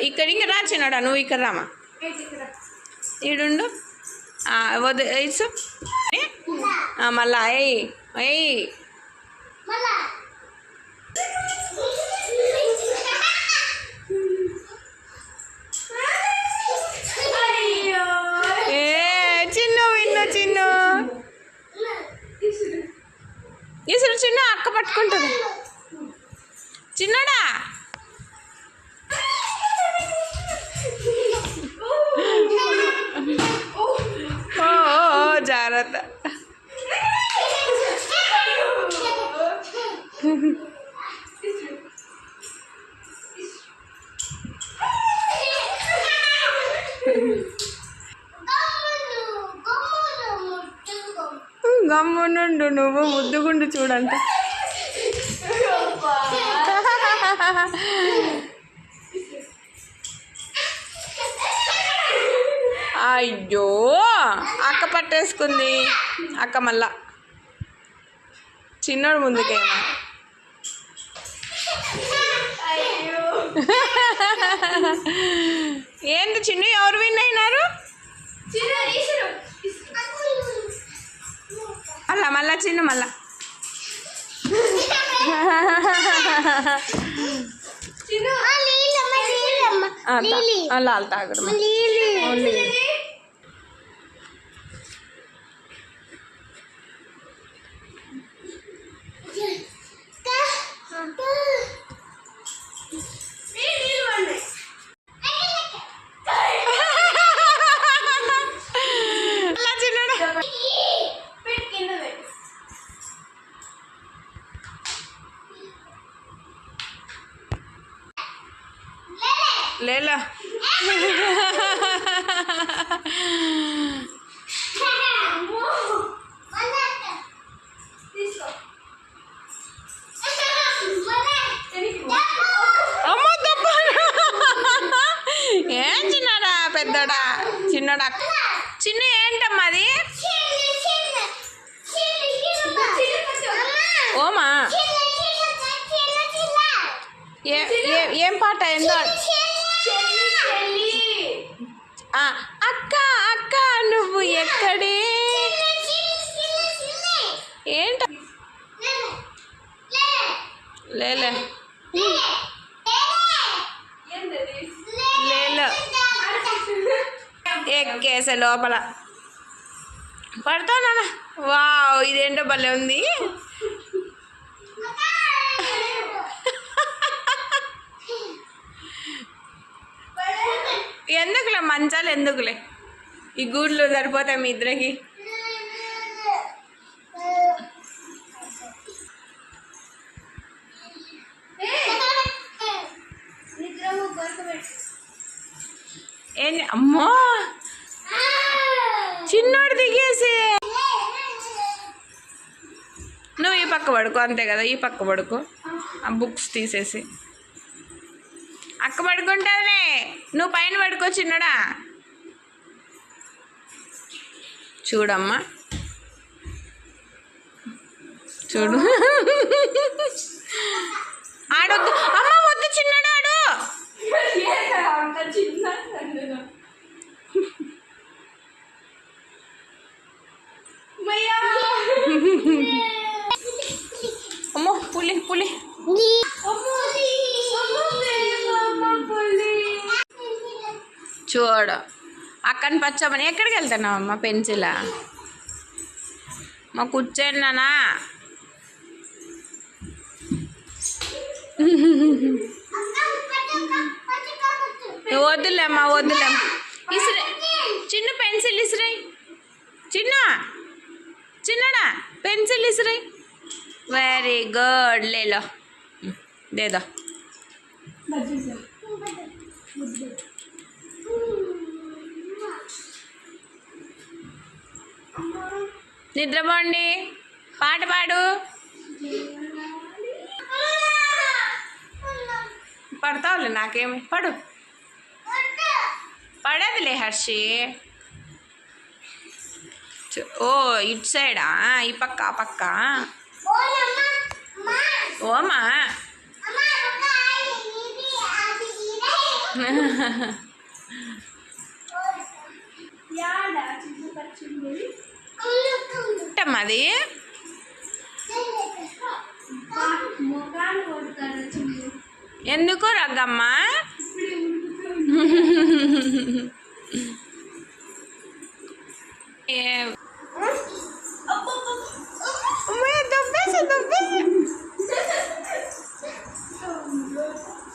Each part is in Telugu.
ఇక్కడికి రా చిన్నోడా, నువ్వు ఇక్కడ రామా, ఈడుండు. వదిలేసు మళ్ళా ఎయ్ ఎయ్. ఈసుడు చిన్న అక్క పట్టుకుంటుంది. చిన్నడా ఓ జాగ్రత్త. గమ్మునుండు, నువ్వు ముద్దుగుండు చూడంట. అయ్యో అక్క పట్టేసుకుంది. అక్క మళ్ళా చిన్నోడు ముందుకేమో. ఏంటి చిన్న, ఎవరు విన్ అయినారు? అలా మళ్ళా చిన్న మళ్ళా అలా తాగడం. లేలా ఏం చిన్నడా పెద్దడా? చిన్నడా చిన్న ఏంటమ్మా అది? ఓమా ఏం పాట? ఏందో అక్క అక్క నువ్వు ఎక్కడే? ఏంట లేలే లేలో ఎక్కేసే లోపల పడతానా? వావ్, ఇదేంటో భలే ఉంది. ఎందుకులే మంచాలు ఎందుకులే, ఈ గూడ్లు సరిపోతాయి మీ ఇద్దరికి. ఏంటి అమ్మో చిన్నోడు దిగేసి. నువ్వు ఈ పక్క పడుకో, అంతే కదా, ఈ పక్క పడుకో. ఆ బుక్స్ తీసేసి అక్క పడుకుంటుందిలే, నువ్వు పైన పడుకో చిన్నడా. చూడమ్మా చూడు. ఆడొద్దు అమ్మ, వద్దు చిన్నడా ఆడు. అమ్మో పులి పులి. చూడు అక్కని పచ్చమని. ఎక్కడికి వెళ్తున్నావు అమ్మ? పెన్సిలా మా కూర్చోన్నానా? వద్దులేమ్మా వద్దులేమ్మా. ఇసురే చిన్న పెన్సిల్ ఇసురై. చిన్న చిన్నడా పెన్సిల్ ఇసురై. వెరీ గుడ్, లేలో దేదో. నిద్రపోండి, పాట పాడు. పడతావులే, నాకేమి పడు. పడదులే హర్షి. ఓ ఇటు సైడా? ఈ పక్క ఆ పక్క. ఓమా అది ఎందుకు రగ్గమ్మ?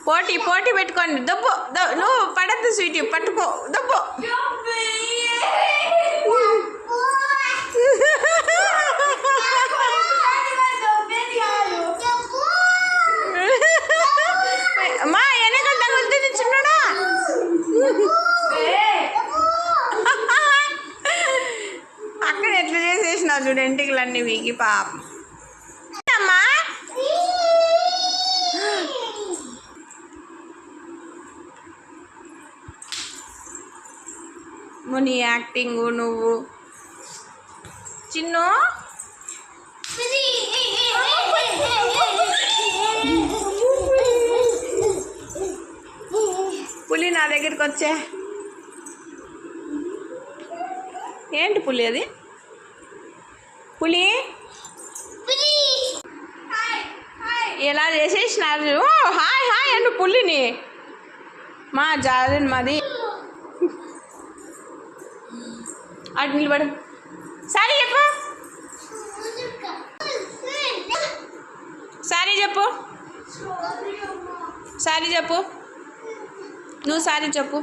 పోటీ పోటీ పెట్టుకోండి. దబ్బు నువ్వు పడద్దు స్వీటీ, పట్టుకో దబ్బు. అమ్మా వెనకాల తగులుతుంది చిన్నడా. అక్కడ ఎట్లా చేసేసినావు చూడు, ఎంటికలన్నీ వీగి పాపం. అమ్మా నీ యాక్టింగ్ నువ్వు చిన్ను. పులి నా దగ్గరికి వచ్చే. ఏంటి పులి అది? పులి ఎలా చేసేసినారు? హాయ్ హాయ్ అంటూ పులిని. మా జాలని మాది. అటు నిలబడు. సారీ చెప్పు, సారీ చెప్పు, సారీ చెప్పు. నువ్వు సారీ చెప్పు,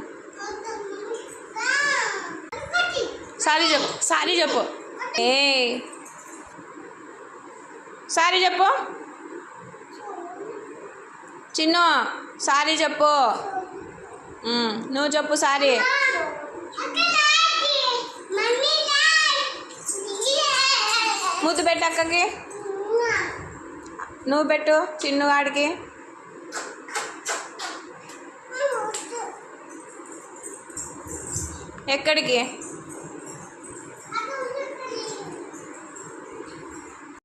సారీ చెప్పు, సారీ చెప్పు. ఏ సారీ చెప్పు చిన్ను, సారీ చెప్పు. నువ్వు చెప్పు సారీ. ముద్దు పెట్టు అక్కకి. నువ్వు పెట్టు చిన్నుగాడికి. ఎక్కడికి?